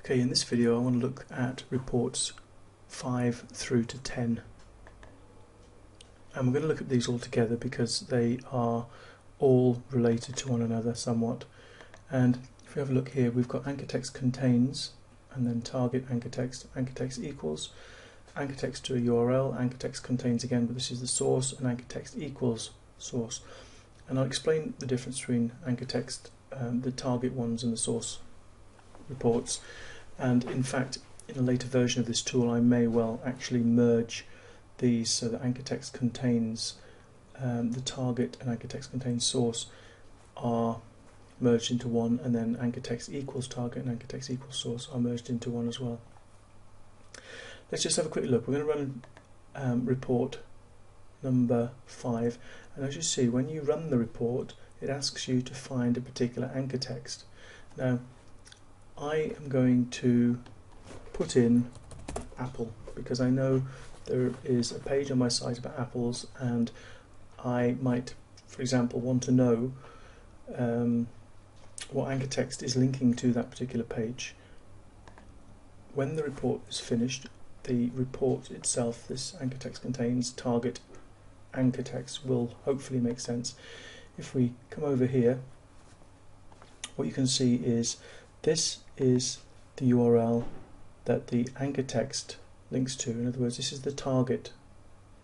Okay, in this video I want to look at reports 5 through to 10. And we're going to look at these all together because they are all related to one another somewhat. And if we have a look here, we've got anchor text contains, and then target anchor text equals, anchor text to a URL, anchor text contains again, but this is the source, and anchor text equals source. And I'll explain the difference between anchor text, the target ones, and the source reports. And in fact, in a later version of this tool, I may well actually merge these so that anchor text contains the target and anchor text contains source are merged into one, and then anchor text equals target and anchor text equals source are merged into one as well. Let's just have a quick look. We're going to run report number 5, and as you see, when you run the report, it asks you to find a particular anchor text. Now, I am going to put in apple because I know there is a page on my site about apples, and I might, for example, want to know what anchor text is linking to that particular page. When the report is finished, the report itself, this anchor text contains target anchor text, will hopefully make sense. If we come over here, what you can see is this is the URL that the anchor text links to. In other words, this is the target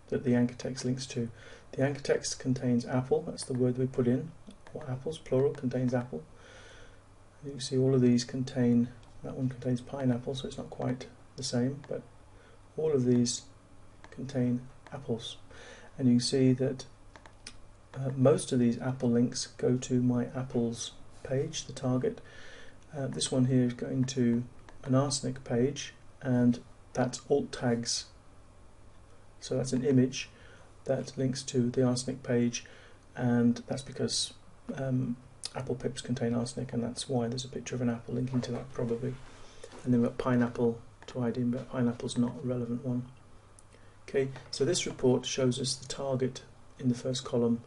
that the anchor text links to. The anchor text contains apple, that's the word we put in, or apples, plural, contains apple. And you can see all of these contain, that one contains pineapple, so it's not quite the same, but all of these contain apples. And you can see that most of these apple links go to my apples page, the target. This one here is going to an arsenic page, and that's alt tags. So that's an image that links to the arsenic page, and that's because apple pips contain arsenic, and that's why there's a picture of an apple linking to that probably. And then we've got pineapple to ID, but pineapple's not a relevant one. Okay, so this report shows us the target in the first column,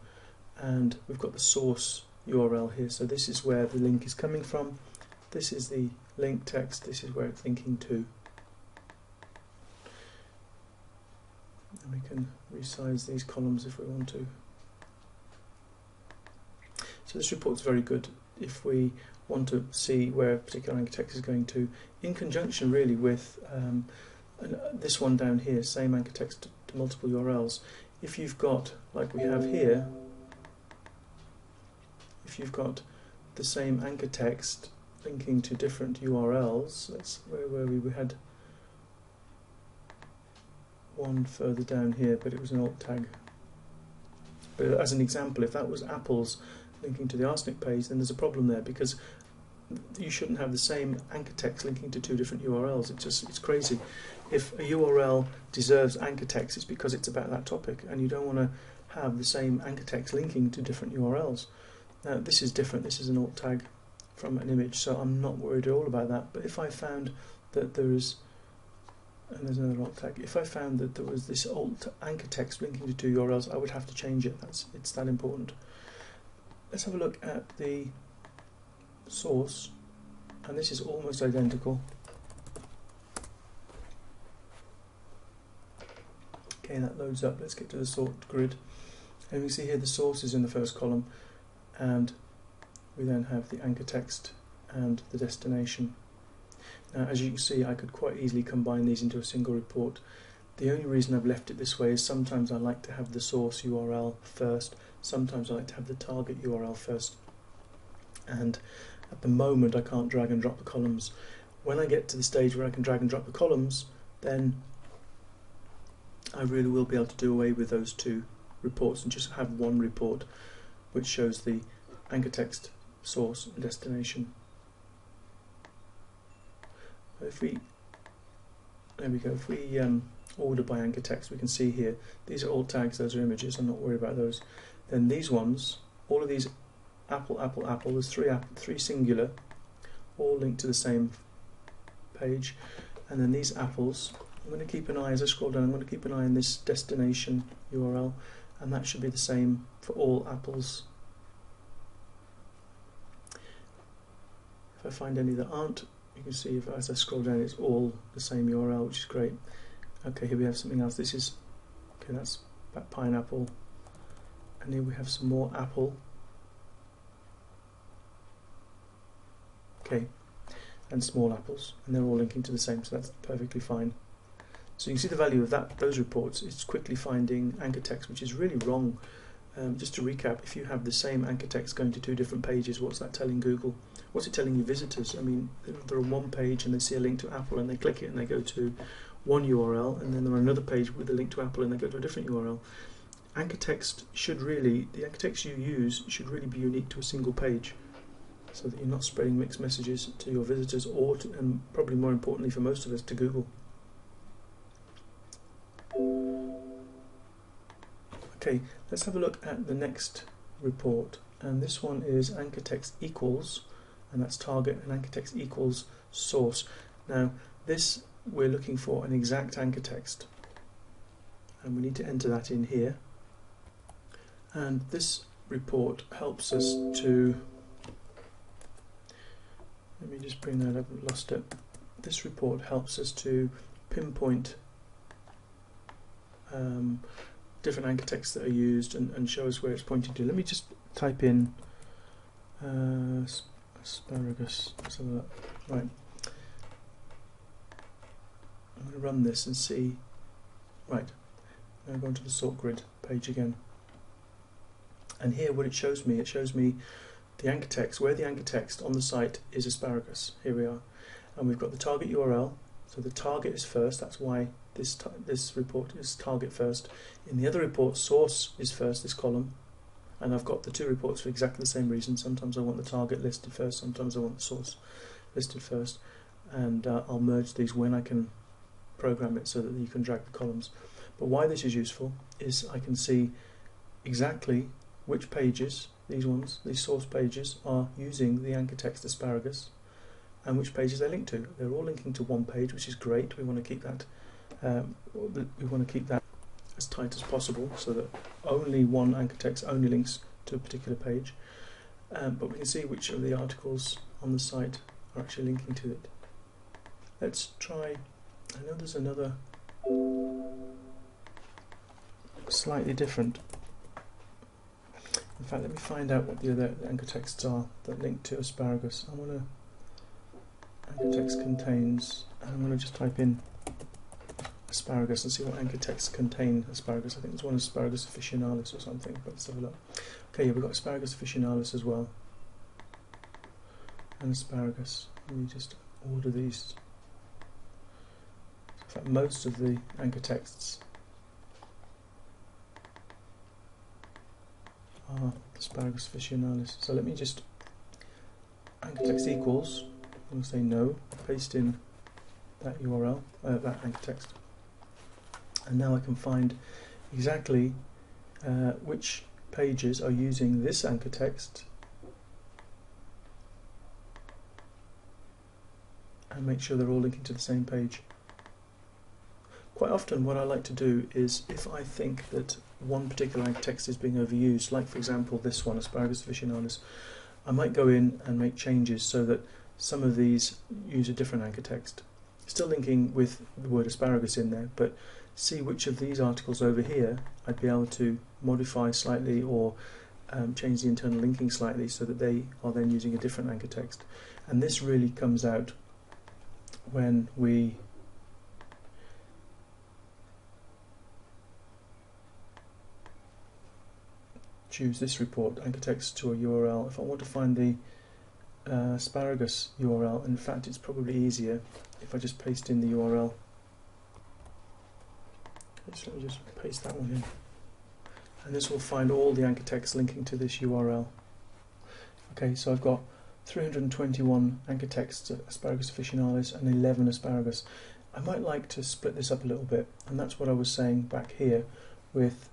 and we've got the source URL here. So this is where the link is coming from. This is the link text, this is where it's linking to. And we can resize these columns if we want to. So this report's very good if we want to see where a particular anchor text is going to, in conjunction really with this one down here, same anchor text to multiple URLs. If you've got, like we have here, if you've got the same anchor text linking to different URLs, that's where we had one further down here, but it was an alt tag. But as an example, if that was apples linking to the arsenic page, then there's a problem there, because you shouldn't have the same anchor text linking to two different URLs. It's crazy. If a URL deserves anchor text, it's because it's about that topic, and you don't want to have the same anchor text linking to different URLs. Now this is different, this is an alt tag from an image, so I'm not worried at all about that. But if I found that there is, and there's another alt tag, if I found that there was this alt anchor text linking to two URLs, I would have to change it. It's that important. Let's have a look at the source, and this is almost identical. Okay, that loads up. Let's get to the sort grid, and we see here the source is in the first column, and we then have the anchor text and the destination. Now, as you can see, I could quite easily combine these into a single report. The only reason I've left it this way is sometimes I like to have the source URL first, sometimes I like to have the target URL first, and at the moment I can't drag and drop the columns. When I get to the stage where I can drag and drop the columns, then I really will be able to do away with those two reports and just have one report which shows the anchor text, source and destination. If we, there we go, if we order by anchor text, we can see here, these are alt tags, those are images, I'm not worried about those. Then these ones, all of these apple, apple, apple, there's three singular, all linked to the same page. And then these apples, I'm going to keep an eye, as I scroll down, I'm going to keep an eye on this destination URL, and that should be the same for all apples. If I find any that aren't You can see if as I scroll down, it's all the same URL, which is great. Okay, here we have something else. This is, okay, that's that pineapple, and here we have some more apple. Okay, and small apples, and they're all linking to the same, so that's perfectly fine. So you can see the value of those reports. It's quickly finding anchor text, which is really wrong. Just to recap, if you have the same anchor text going to two different pages, what's that telling Google? What's it telling your visitors? I mean, they're on one page and they see a link to Apple and they click it and they go to one URL, and then they're on another page with a link to Apple and they go to a different URL. Anchor text should really, the anchor text you use should really be unique to a single page, so that you're not spreading mixed messages to your visitors or to, and probably more importantly for most of us, to Google. Okay, let's have a look at the next report, and this one is anchor text equals, and that's target, and anchor text equals source. Now this, we're looking for an exact anchor text, and we need to enter that in here, and this report helps us to, let me just bring that up, I've lost it. This report helps us to pinpoint different anchor texts that are used and show us where it's pointing to. Let me just type in asparagus. Let's have a look. Right. I'm going to run this and see. Right. Now go on to the sort grid page again. And here what it shows me the anchor text, where the anchor text on the site is asparagus. Here we are. And we've got the target URL. So the target is first, that's why this report is target first. In the other report, source is first, this column, and I've got the two reports for exactly the same reason. Sometimes I want the target listed first, sometimes I want the source listed first, and I'll merge these when I can program it so that you can drag the columns. But why this is useful is I can see exactly which pages, these ones, these source pages, are using the anchor text asparagus, and which pages they link to. They're all linking to one page, which is great. We want to keep that as tight as possible, so that only one anchor text only links to a particular page. But we can see which of the articles on the site are actually linking to it. Let's try. I know there's another slightly different. In fact, let me find out what the other anchor texts are that link to asparagus. I want to anchor text contains, and I'm going to just type in asparagus and see what anchor texts contain asparagus. I think there's one asparagus officinalis or something, but let's have a look. Okay, yeah, we've got asparagus officinalis as well, and asparagus. Let me just order these. In fact, most of the anchor texts are asparagus officinalis. So let me just anchor text equals, I'm going to say no, paste in that URL, that anchor text, and now I can find exactly which pages are using this anchor text and make sure they're all linking to the same page. Quite often what I like to do is, if I think that one particular anchor text is being overused, like for example this one, asparagus officinalis, I might go in and make changes so that some of these use a different anchor text, still linking with the word asparagus in there, but see which of these articles over here I'd be able to modify slightly or change the internal linking slightly so that they are then using a different anchor text. And this really comes out when we choose this report, anchor text to a URL. If I want to find the asparagus URL, in fact it's probably easier if I just paste in the URL. So let me just paste that one in, and this will find all the anchor text linking to this URL. Okay, so I've got 321 anchor texts, asparagus officinalis, and 11 asparagus. I might like to split this up a little bit, and that's what I was saying back here with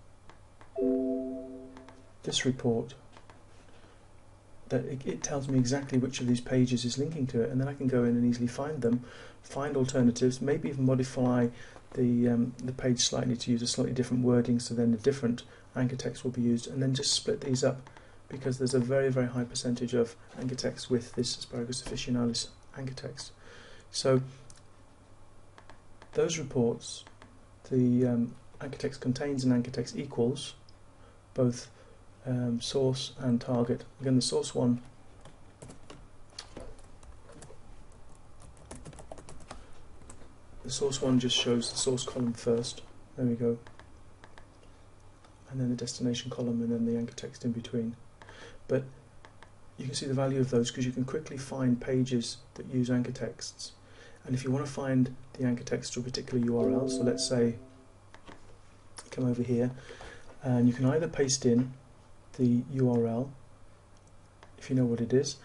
this report, that it tells me exactly which of these pages is linking to it, and then I can go in and easily find them, find alternatives, maybe even modify the page slightly to use a slightly different wording, so then a different anchor text will be used, and then just split these up, because there's a very, very high percentage of anchor text with this asparagus officinalis anchor text. So those reports, the anchor text contains and anchor text equals, both source and target. Again, the source one just shows the source column first. There we go. And then the destination column, and then the anchor text in between. But you can see the value of those because you can quickly find pages that use anchor texts. And if you want to find the anchor text to a particular URL, so let's say you come over here and you can either paste in the URL if you know what it is,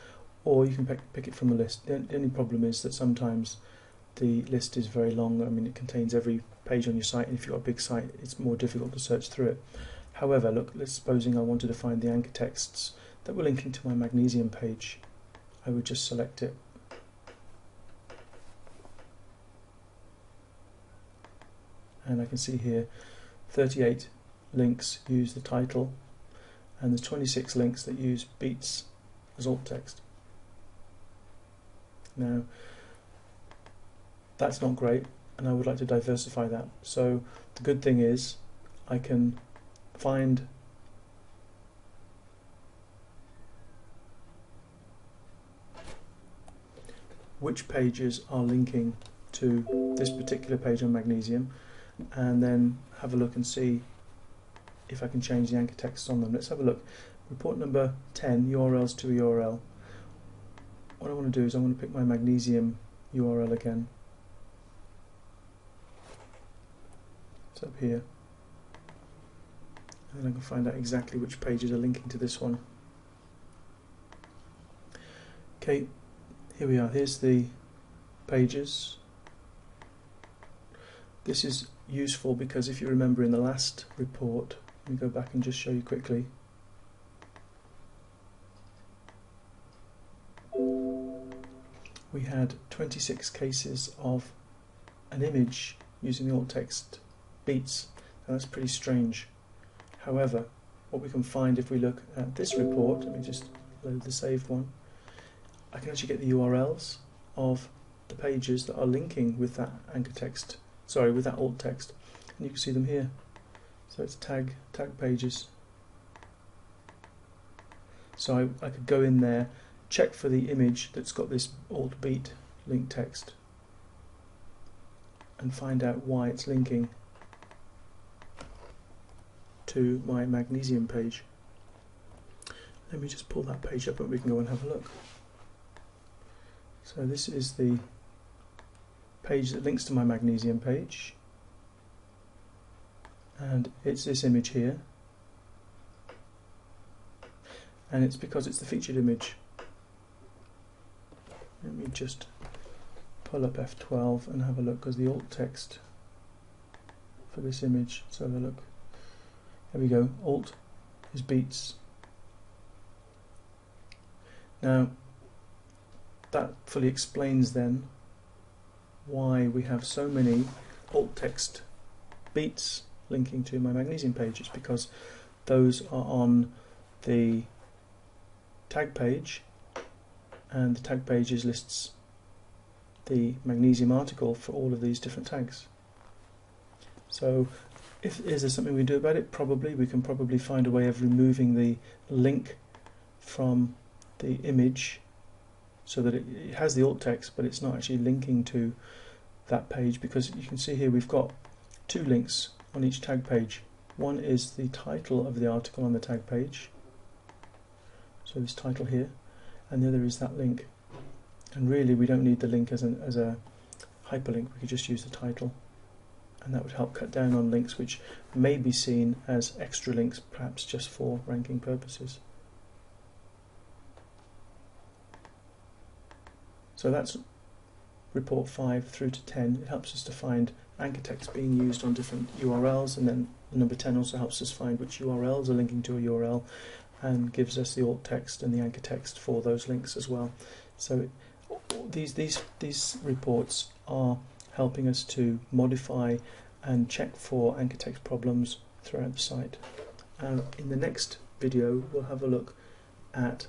or you can pick it from a list. The only problem is that sometimes the list is very long. I mean, it contains every page on your site, and if you've got a big site, it's more difficult to search through it. However, look, let's supposing I wanted to find the anchor texts that were linking to my magnesium page. I would just select it. And I can see here 38 links use the title, and there's 26 links that use beets as alt text. Now, that's not great, and I would like to diversify that. So the good thing is I can find which pages are linking to this particular page on magnesium, and then have a look and see if I can change the anchor text on them. Let's have a look. Report number 10, URLs to URL. What I want to do is I want to pick my magnesium URL again. It's up here. And then I can find out exactly which pages are linking to this one. Okay, here we are. Here's the pages. This is useful because if you remember in the last report, let me go back and just show you quickly. We had 26 cases of an image using the alt text beets. Now that's pretty strange. However, what we can find if we look at this report, let me just load the saved one, I can actually get the URLs of the pages that are linking with that anchor text, sorry, with that alt text, and you can see them here. So it's tag pages. So I could go in there, check for the image that's got this alt beet link text, and find out why it's linking to my magnesium page. Let me just pull that page up and we can go and have a look. So this is the page that links to my magnesium page, and it's this image here, and it's because it's the featured image. Let me just pull up F12 and have a look, because the alt text for this image, so have a look. There we go, alt is beets. Now that fully explains then why we have so many alt text beets linking to my magnesium page. It's because those are on the tag page, and the tag pages lists the magnesium article for all of these different tags. So is there something we do about it? Probably. We can probably find a way of removing the link from the image so that it has the alt text, but it's not actually linking to that page, because you can see here we've got two links on each tag page. One is the title of the article on the tag page, so this title here, and the other is that link. And really we don't need the link as a hyperlink, we could just use the title, and that would help cut down on links which may be seen as extra links, perhaps just for ranking purposes. So that's report 5 through to 10. It helps us to find anchor text being used on different URLs, and then number 10 also helps us find which URLs are linking to a URL, and gives us the alt text and the anchor text for those links as well. So these reports are helping us to modify and check for anchor text problems throughout the site. And in the next video we'll have a look at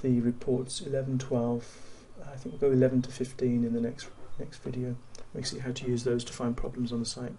the reports 11, 12, I think we'll go 11 to 15 in the next next video. We see how to use those to find problems on the site.